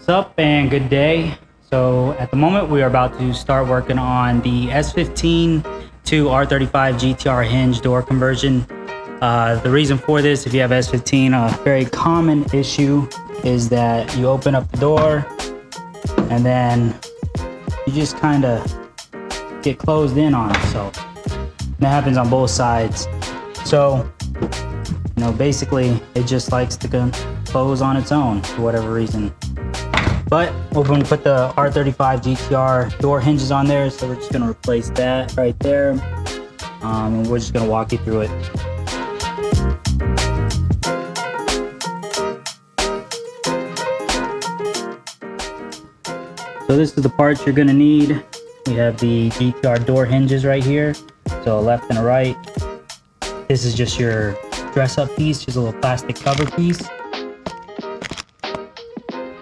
What's up and good day. So at the moment we are about to start working on the S15 to R35 GTR hinge door conversion. The reason for this, if you have S15, a very common issue is that you open up the door and then you just kind of get closed in on it. So that happens on both sides. So, you know, basically it just likes to close on its own for whatever reason. But we're going to put the R35 GTR door hinges on there, so we're just going to replace that right there, and we're just going to walk you through it. So this is the parts you're going to need. We have the GTR door hinges right here, so a left and a right. This is just your dress-up piece, just a little plastic cover piece.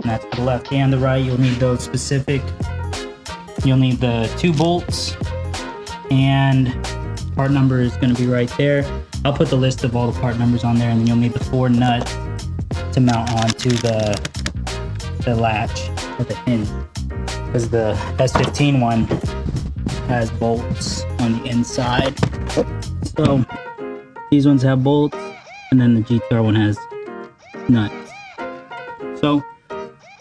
And that's for the left and the right. You'll need those specific. You'll need the 2 bolts, and part number is going to be right there. I'll put the list of all the part numbers on there, and then you'll need the 4 nuts to mount onto the latch or the hinge, because the S15 one has bolts on the inside. So these ones have bolts, and then the GTR one has nuts. So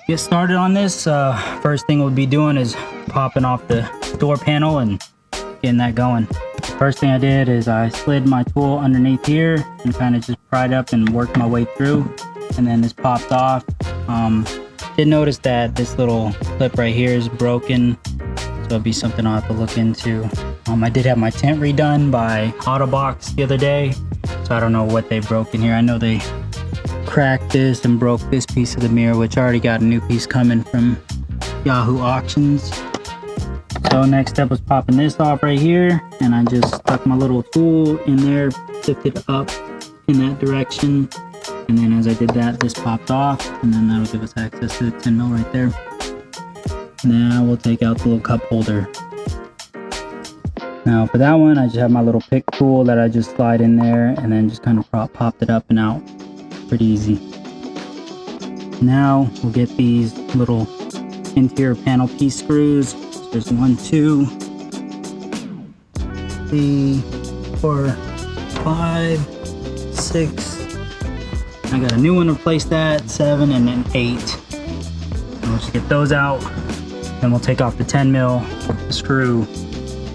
get started on this. First thing we'll be doing is popping off the door panel and getting that going. First thing I did is I slid my tool underneath here and kind of just pried up and worked my way through, and then this popped off. Did notice that this little clip right here is broken, so it'll be something I'll have to look into. I did have my tent redone by Autobox the other day, so I don't know what they broke in here. I know they cracked this and broke this piece of the mirror, which I already got a new piece coming from Yahoo Auctions. So next step was popping this off right here, and I just stuck my little tool in there, lifted it up in that direction, and then as I did that, this popped off, and then that'll give us access to the 10 mil right there. Now we'll take out the little cup holder. Now for that one, I just have my little pick tool that I just slide in there and then just kind of popped it up and out. Pretty easy. Now we'll get these little interior panel piece screws. So there's 1, 2, 3, 4, 5, 6. I got a new one to replace that, 7, and then 8. And we'll just get those out. Then we'll take off the 10 mil screw,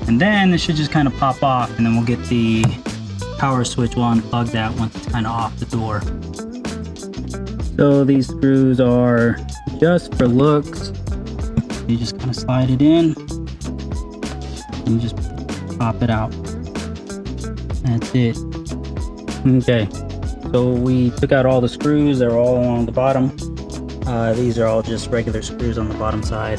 and then this should just kind of pop off, and then we'll get the power switch. We'll unplug that once it's kind of off the door. So these screws are just for looks. You just kind of slide it in and just pop it out. That's it. Okay, so we took out all the screws. They're all along the bottom. These are all just regular screws on the bottom side.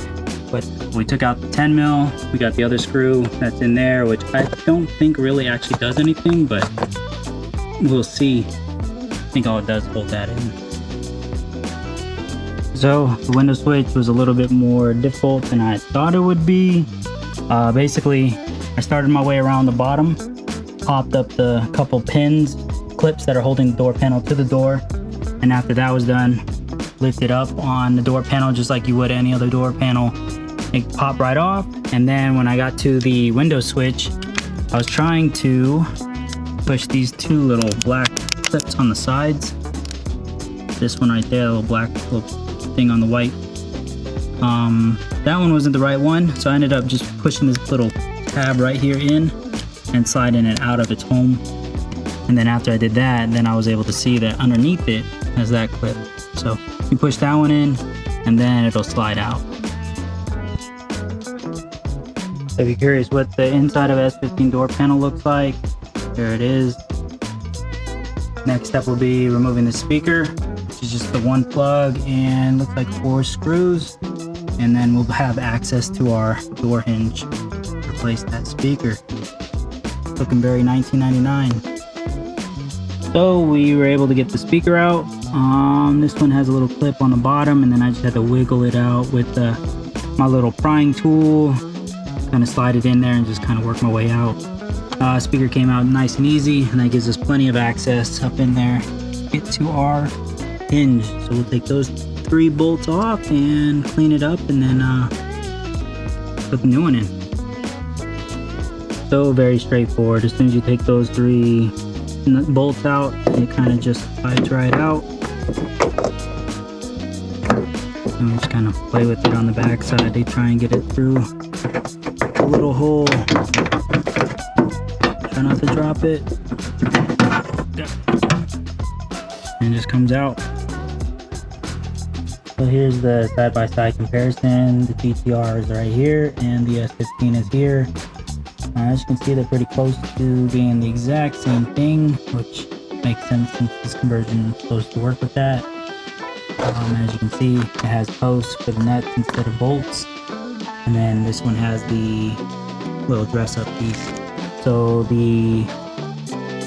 But we took out the 10 mil. We got the other screw that's in there, which I don't think really actually does anything, but we'll see. I think all it does is hold that in. So the window switch was a little bit more difficult than I thought it would be. Basically, I started my way around the bottom, popped up the couple pins, clips that are holding the door panel to the door, and after that was done, lifted up on the door panel just like you would any other door panel. It popped right off, and then when I got to the window switch, I was trying to push these 2 little black clips on the sides. This one right there, a little black little thing on the white. That one wasn't the right one, so I ended up just pushing this little tab right here in and sliding it out of its home. And then after I did that, then I was able to see that underneath it has that clip. So you push that one in, and then it'll slide out. So if you're curious what the inside of S15 door panel looks like, there it is. Next step will be removing the speaker, which is just the 1 plug and looks like 4 screws. And then we'll have access to our door hinge to replace that speaker. Looking very 1999. So we were able to get the speaker out. This one has a little clip on the bottom, and then I just had to wiggle it out with my little prying tool, kind of slide it in there and just kind of work my way out. Speaker came out nice and easy, and that gives us plenty of access up in there. Get to our hinge. So we'll take those 3 bolts off and clean it up, and then put the new one in. So very straightforward. As soon as you take those 3 bolts out, it kind of just slides right out. And just kind of play with it on the back side. They try and get it through a little hole. Try not to drop it. And it just comes out. So here's the side-by-side comparison. The GTR is right here and the S15 is here. As you can see, they're pretty close to being the exact same thing, which makes sense since this conversion is supposed to work with that. As you can see, it has posts for the nuts instead of bolts, and then this one has the little dress-up piece. So the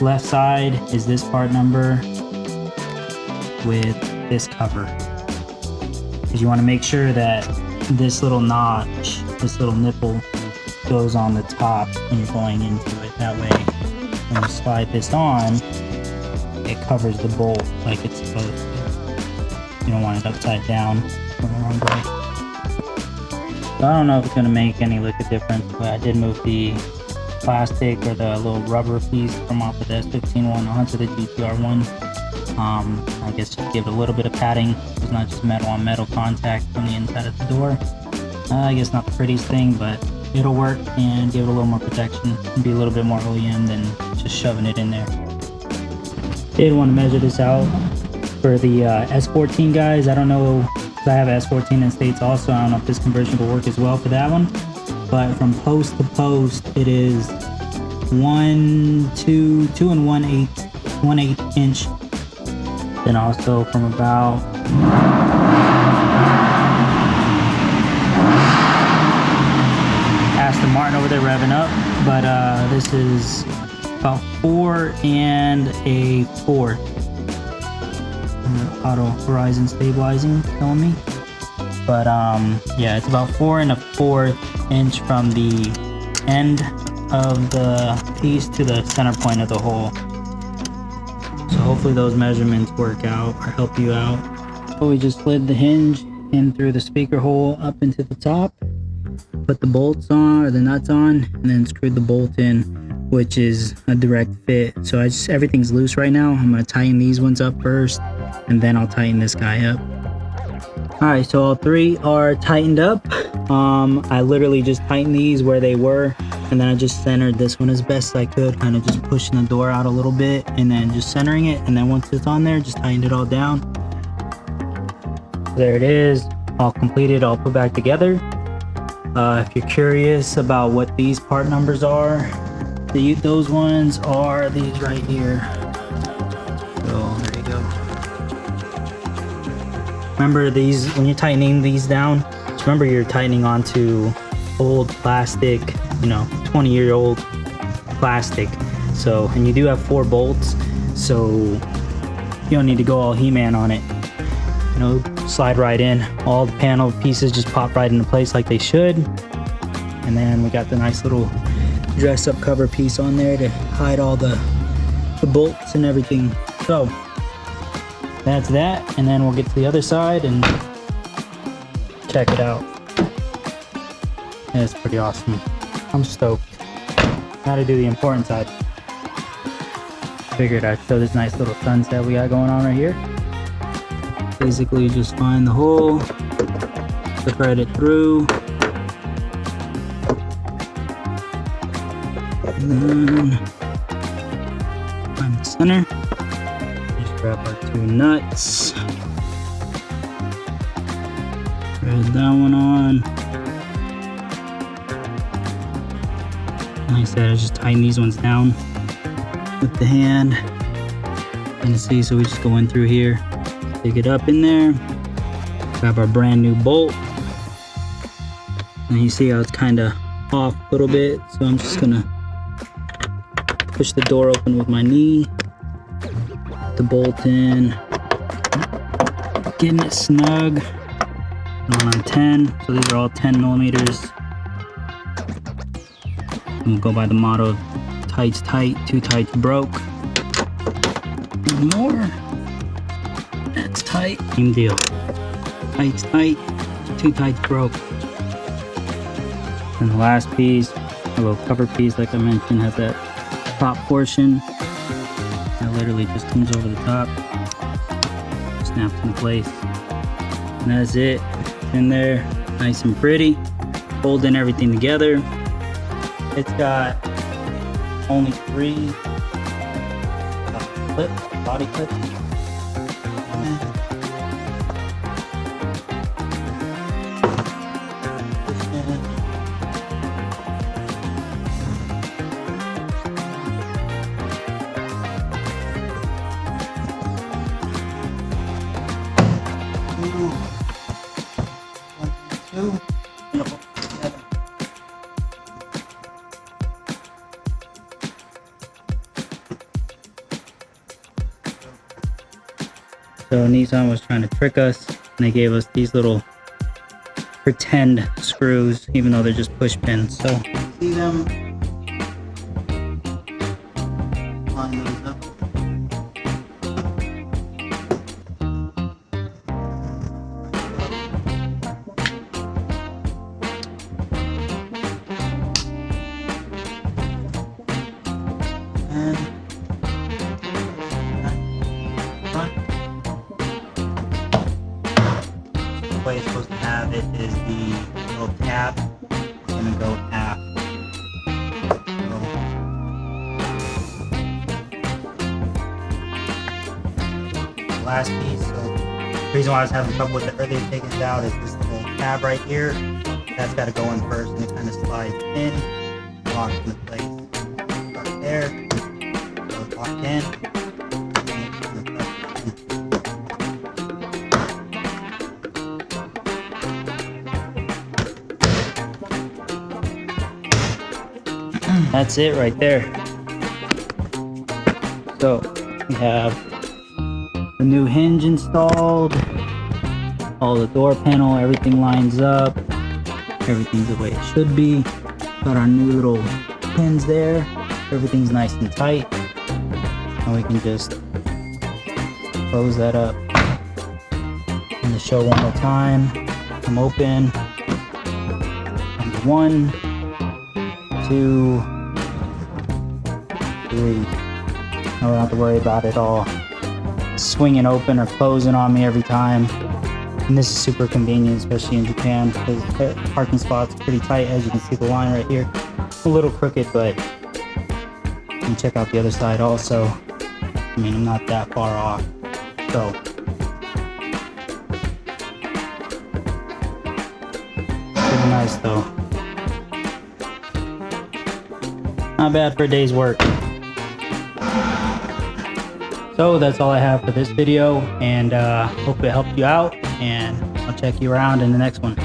left side is this part number with this cover, because you want to make sure that this little notch, this little nipple, goes on the top when you're going into it. That way, when you slide this on, it covers the bolt like it's supposed to. You don't want it upside down or the wrong way. So I don't know if it's going to make any lick of difference, but I did move the plastic or the little rubber piece from off of the S15 one onto the GTR one. I guess just give it a little bit of padding. It's not just metal on metal contact from the inside of the door. I guess not the prettiest thing, but it'll work and give it a little more protection and be a little bit more OEM than just shoving it in there. Did want to measure this out for the S14 guys. I don't know, because I have an S14 in States also. I don't know if this conversion will work as well for that one. But from post to post, it is 2 1/8 inch. Then also from about Aston Martin over there revving up, but this is about 4 1/4. Auto horizon stabilizing telling me, but yeah, it's about 4 1/4 inch from the end of the piece to the center point of the hole. So hopefully those measurements work out or help you out. So we just slid the hinge in through the speaker hole up into the top, put the bolts on or the nuts on, and then screwed the bolt in, which is a direct fit. So everything's loose right now. I'm going to tighten these ones up first, and then I'll tighten this guy up. Alright, so all 3 are tightened up. I literally just tightened these where they were, and then I just centered this one as best I could, kind of just pushing the door out a little bit and then just centering it, and then once it's on there, just tightened it all down. There it is, all completed, all put back together. If you're curious about what these part numbers are, those ones are these right here. So there you go. Remember these, when you're tightening these down, just remember you're tightening onto old plastic, 20-year-old plastic. So, and you do have 4 bolts, so you don't need to go all He-Man on it. Slide right in. All the panel pieces just pop right into place like they should. And then we got the nice little dress-up cover piece on there to hide all the bolts and everything. So that's that, and then we'll get to the other side and check it out. Yeah, it's pretty awesome. I'm stoked. Now to do the important side. Figured I'd show this nice little sunset we got going on right here. Basically just find the hole, thread it through, and then find the center. Just grab our 2 nuts, thread that one on. Like I said, I just tighten these ones down with the hand. You can see, so we just go in through here, stick it up in there, grab our brand new bolt, and you see how it's kind of off a little bit, so I'm just gonna push the door open with my knee, put the bolt in, getting it snug. On 10, so these are all 10 millimeters. We'll go by the motto of tight's tight, 2 tights broke. One more. That's tight. Same deal. Tight's tight, too tight's broke. And the last piece, a little cover piece, like I mentioned, has that top portion that literally just comes over the top, snaps in place, and that's it. It's in there, nice and pretty, holding everything together. It's got only 3 clips, body clips. So Nissan was trying to trick us, and they gave us these little pretend screws, even though they're just push pins. So see them? Line those up. The way it's supposed to have it is the little tab is going to go half. So, the last piece, so the reason why I was having trouble with it earlier taking it out is this little tab right here. That's got to go in first, and it kind of slides in, locks into place. Right there, so it's locked in. That's it right there. So we have the new hinge installed, all the door panel, everything lines up, everything's the way it should be. Got our new little pins there, everything's nice and tight, and we can just close that up. And to show one more time, I'm open. Number 1, 2, 3. I don't have to worry about it all swinging open or closing on me every time. And this is super convenient, especially in Japan, because the parking spot's pretty tight. As you can see, the line right here, a little crooked, but you can check out the other side also. I mean, I'm not that far off. So pretty nice though. Not bad for a day's work. So that's all I have for this video, and hope it helped you out, and I'll check you around in the next one.